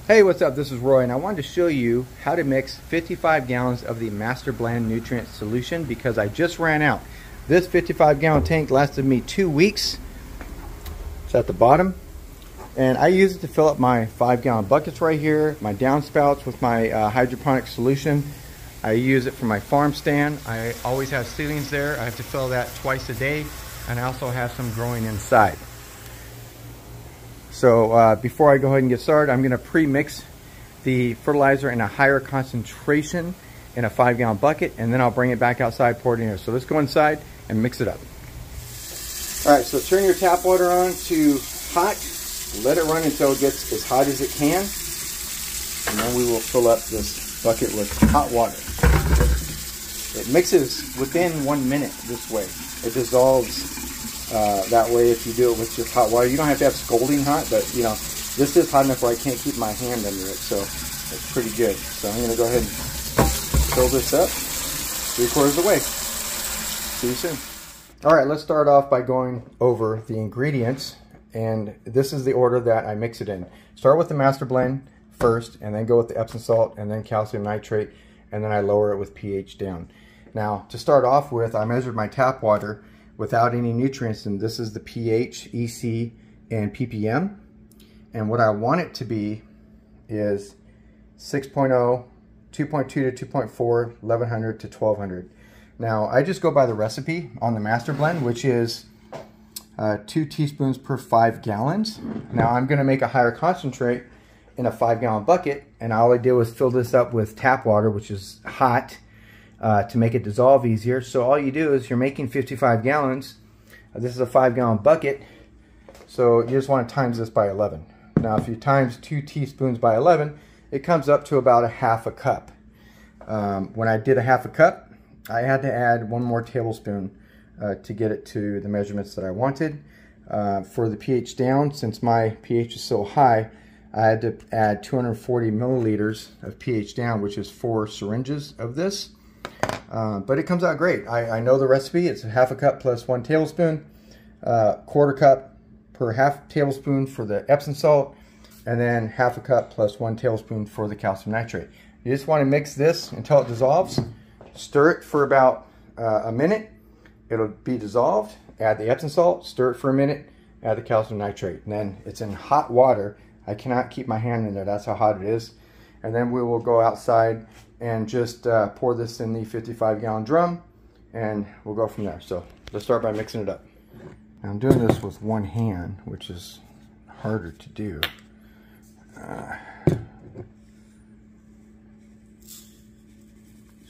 Hey, what's up? This is Roy, and I wanted to show you how to mix 55 gallons of the Masterblend nutrient solution because I just ran out. This 55-gallon tank lasted me 2 weeks. It's at the bottom, and I use it to fill up my 5-gallon buckets right here, my downspouts with my hydroponic solution. I use it for my farm stand. I always have ceilings there. I have to fill that twice a day, and I also have some growing inside. So before I go ahead and get started, I'm going to pre-mix the fertilizer in a higher concentration in a 5-gallon bucket, and then I'll bring it back outside, pour it in here. So let's go inside and mix it up. All right, so turn your tap water on to hot. Let it run until it gets as hot as it can, and then we will fill up this bucket with hot water. It mixes within 1 minute this way. It dissolves that way if you do it with just hot water. You don't have to have scalding hot, but you know, this is hot enough where I can't keep my hand under it, so it's pretty good. So I'm going to go ahead and fill this up 3/4 of the way. See you soon. All right, let's start off by going over the ingredients, and this is the order that I mix it in. Start with the Masterblend first, and then go with the Epsom salt, and then calcium nitrate, and then I lower it with pH down. Now, to start off with, I measured my tap water without any nutrients, and this is the pH, EC, and ppm. And what I want it to be is 6.0, 2.2 to 2.4, 1100 to 1200. Now, I just go by the recipe on the Masterblend, which is 2 teaspoons per 5 gallons. Now, I'm going to make a higher concentrate in a 5-gallon bucket, and all I did was fill this up with tap water, which is hot, to make it dissolve easier. So all you do is you're making 55 gallons. This is a 5-gallon bucket, so you just want to times this by 11. Now, if you times 2 teaspoons by 11, it comes up to about a half a cup. When I did a half a cup, I had to add 1 more tablespoon to get it to the measurements that I wanted. For the pH down, since my pH is so high, I had to add 240 milliliters of pH down, which is 4 syringes of this. But it comes out great. I know the recipe. It's a half a cup plus 1 tablespoon, 1/4 cup per half tablespoon for the Epsom salt, and then half a cup plus 1 tablespoon for the calcium nitrate. You just want to mix this until it dissolves. Stir it for about a minute. It'll be dissolved. Add the Epsom salt, stir it for a minute, add the calcium nitrate. And then it's in hot water. I cannot keep my hand in there. That's how hot it is. And then we will go outside and just pour this in the 55-gallon drum, and we'll go from there. So let's start by mixing it up. Now, I'm doing this with one hand, which is harder to do. So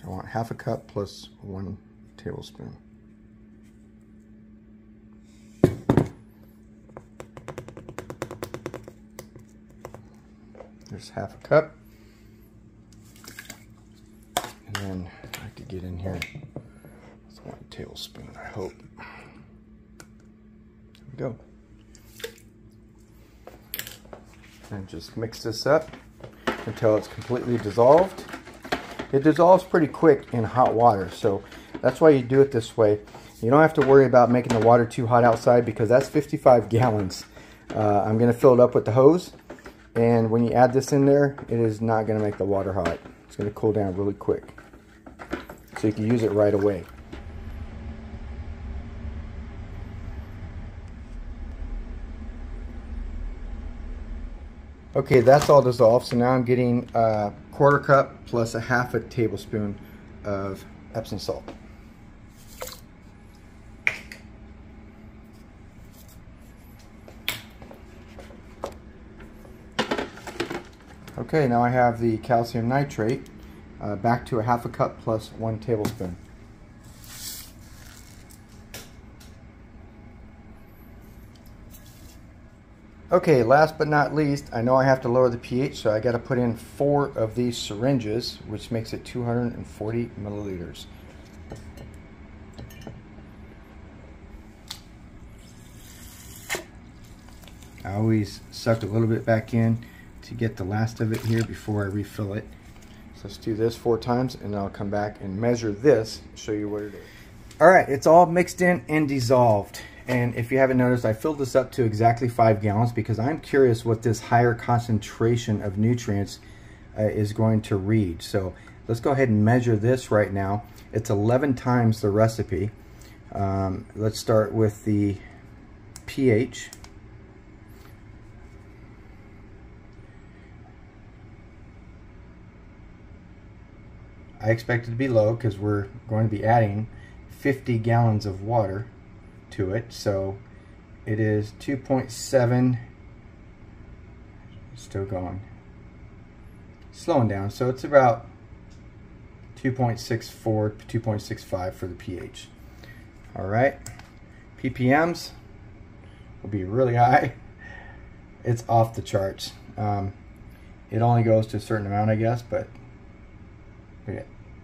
I want half a cup plus 1 tablespoon. There's half a cup. And then I could get in here with 1 tablespoon, I hope. There we go. And just mix this up until it's completely dissolved. It dissolves pretty quick in hot water, so that's why you do it this way. You don't have to worry about making the water too hot outside because that's 55 gallons. I'm going to fill it up with the hose, and when you add this in there, it is not going to make the water hot. It's going to cool down really quick, so you can use it right away. Okay, that's all dissolved, so now I'm getting a 1/4 cup plus a half a tablespoon of Epsom salt. Okay, now I have the calcium nitrate back to a half a cup plus 1 tablespoon. Okay, last but not least, I know I have to lower the pH, so I got to put in 4 of these syringes, which makes it 240 milliliters. I always suck a little bit back in to get the last of it here before I refill it. So let's do this 4 times, and then I'll come back and measure this and show you what it is. All right, it's all mixed in and dissolved. And if you haven't noticed, I filled this up to exactly 5 gallons because I'm curious what this higher concentration of nutrients is going to read. So let's go ahead and measure this right now. It's 11 times the recipe. Let's start with the pH. I expect it to be low because we're going to be adding 50 gallons of water to it. So it is 2.7, still going, slowing down. So it's about 2.64, 2.65 for the pH. All right, ppms will be really high. It's off the charts. It only goes to a certain amount, I guess, but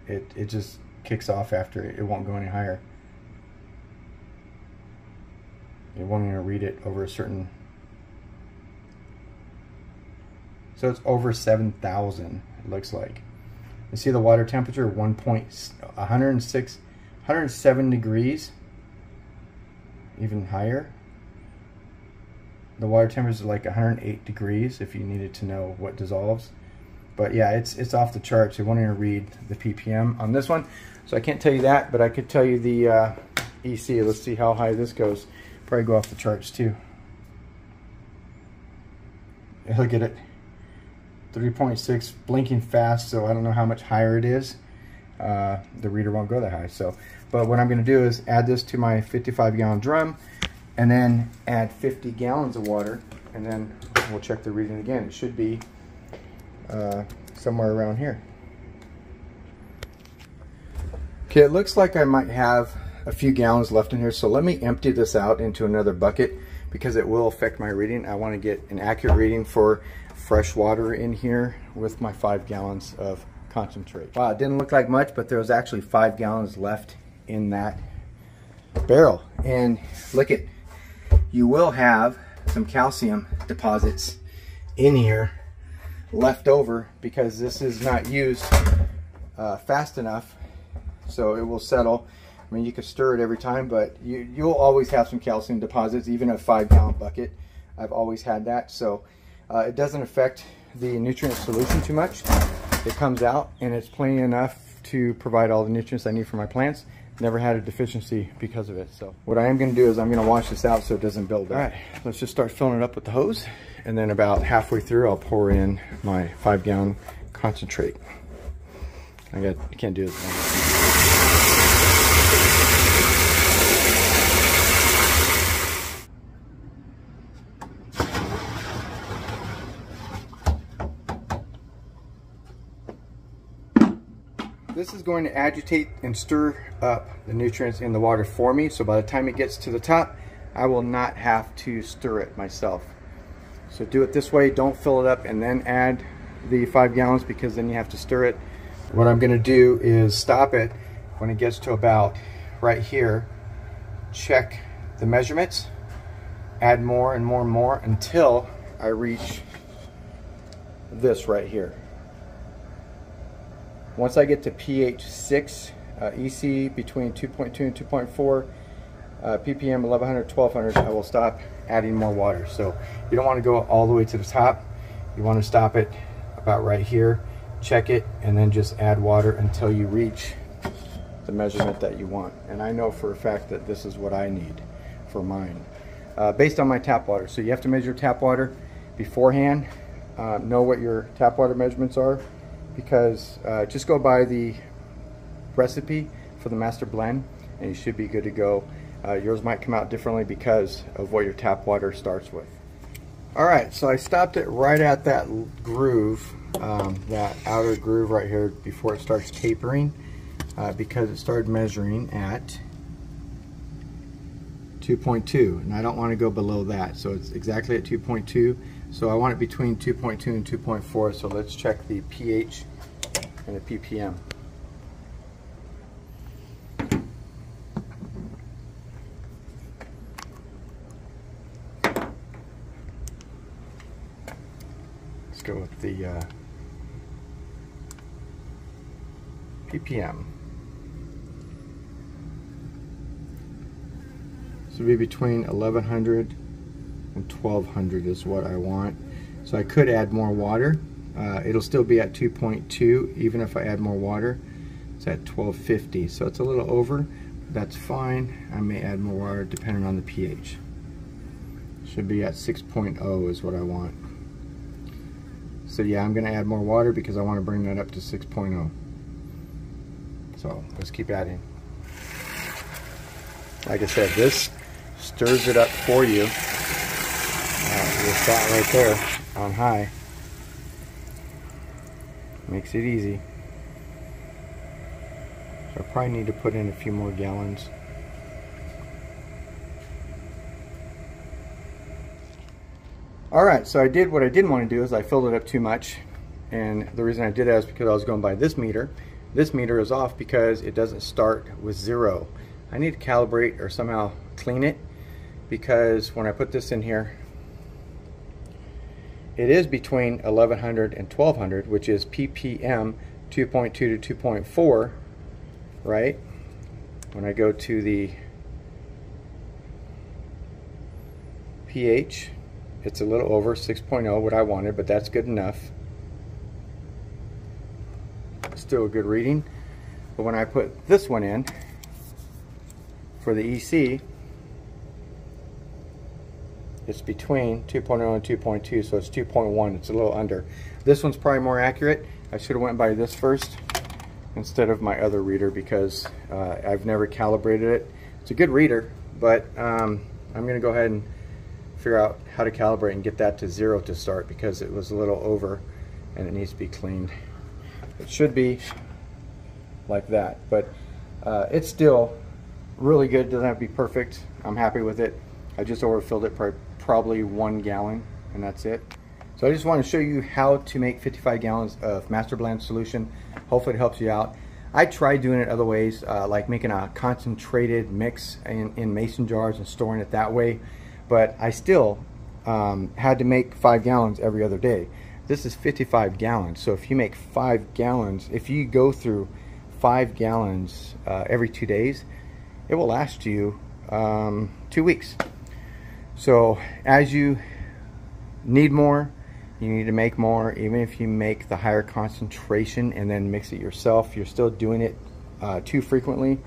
it just kicks off after it. It won't go any higher. It won't even read it over a certain. So it's over 7,000. It looks like. You see the water temperature 107 degrees, even higher. The water temperature is like 108 degrees if you needed to know what dissolves. But yeah, it's off the charts. It won't even read the ppm on this one, so I can't tell you that, but I could tell you the EC. Let's see how high this goes. Probably go off the charts too. Look at it, 3.6, blinking fast. So I don't know how much higher it is. The reader won't go that high. So, but what I'm going to do is add this to my 55-gallon drum, and then add 50 gallons of water, and then we'll check the reading again. It should be somewhere around here. Okay, it looks like I might have a few gallons left in here, so let me empty this out into another bucket because it will affect my reading. I want to get an accurate reading for fresh water in here with my 5 gallons of concentrate. Wow, it didn't look like much, but there was actually 5 gallons left in that barrel. And look at, you will have some calcium deposits in here left over because this is not used fast enough, so it will settle. I mean, you can stir it every time, but you'll always have some calcium deposits, even a 5-gallon bucket. I've always had that, so it doesn't affect the nutrient solution too much. It comes out and it's plenty enough to provide all the nutrients I need for my plants. Never had a deficiency because of it. So what I am going to do is I'm going to wash this out so it doesn't build up. All right, let's just start filling it up with the hose, and then about halfway through I'll pour in my 5-gallon concentrate. I can't do this. This is going to agitate and stir up the nutrients in the water for me, so by the time it gets to the top, I will not have to stir it myself. So do it this way. Don't fill it up and then add the 5 gallons, because then you have to stir it. What I'm going to do is stop it when it gets to about right here, check the measurements, add more and more and more until I reach this right here. Once I get to pH 6, EC between 2.2 and 2.4, ppm 1100, 1200, I will stop adding more water. So you don't want to go all the way to the top. You want to stop it about right here, check it, and then just add water until you reach the measurement that you want. And I know for a fact that this is what I need for mine, based on my tap water. So you have to measure tap water beforehand, know what your tap water measurements are, because just go by the recipe for the Masterblend and you should be good to go. Yours might come out differently because of what your tap water starts with. Alright, so I stopped it right at that groove, that outer groove right here before it starts tapering, because it started measuring at 2.2, and I don't want to go below that, so it's exactly at 2.2. So I want it between 2.2 and 2.4, so let's check the pH and the ppm. Let's go with the ppm. So be between 1100 and 1200 is what I want. So I could add more water. It'll still be at 2.2 even if I add more water. It's at 1250, so it's a little over. That's fine. I may add more water depending on the pH. Should be at 6.0 is what I want. So yeah, I'm going to add more water because I want to bring that up to 6.0. So let's keep adding. Like I said, this stirs it up for you. With that right there on high. Makes it easy. So I probably need to put in a few more gallons. Alright, so I did what I didn't want to do is I filled it up too much, and the reason I did that is because I was going by this meter. This meter is off because it doesn't start with 0. I need to calibrate or somehow clean it, because when I put this in here, it is between 1100 and 1200, which is ppm 2.2 to 2.4, right? When I go to the pH, it's a little over 6.0, what I wanted, but that's good enough. Still a good reading. But when I put this one in for the EC, it's between 2.0 and 2.2, so it's 2.1. It's a little under. This one's probably more accurate. I should have went by this first instead of my other reader because I've never calibrated it. It's a good reader, but I'm going to go ahead and figure out how to calibrate and get that to 0 to start because it was a little over and it needs to be cleaned. It should be like that, but it's still really good. It doesn't have to be perfect. I'm happy with it. I just overfilled it probably 1 gallon and that's it. So I just want to show you how to make 55 gallons of Masterblend solution. Hopefully it helps you out. I tried doing it other ways, like making a concentrated mix in mason jars and storing it that way, but I still had to make 5 gallons every other day. This is 55 gallons, so if you make 5 gallons, if you go through 5 gallons every 2 days, it will last you 2 weeks. So as you need more, you need to make more. Even if you make the higher concentration and then mix it yourself, you're still doing it too frequently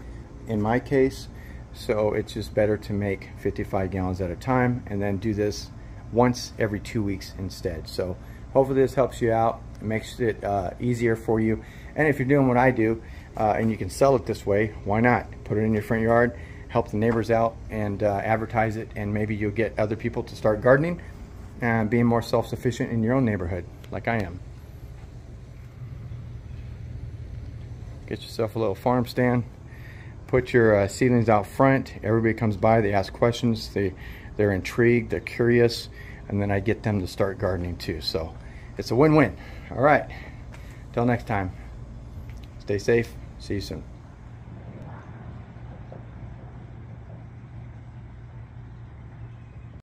in my case. So it's just better to make 55 gallons at a time and then do this once every 2 weeks instead. So hopefully this helps you out. It makes it easier for you. And if you're doing what I do and you can sell it this way, why not? Put it in your front yard, help the neighbors out, and advertise it, and maybe you'll get other people to start gardening and being more self-sufficient in your own neighborhood like I am. Get yourself a little farm stand. Put your seedlings out front. Everybody comes by, they ask questions, they're intrigued, they're curious, and then I get them to start gardening too. So it's a win-win. All right, till next time, stay safe, see you soon.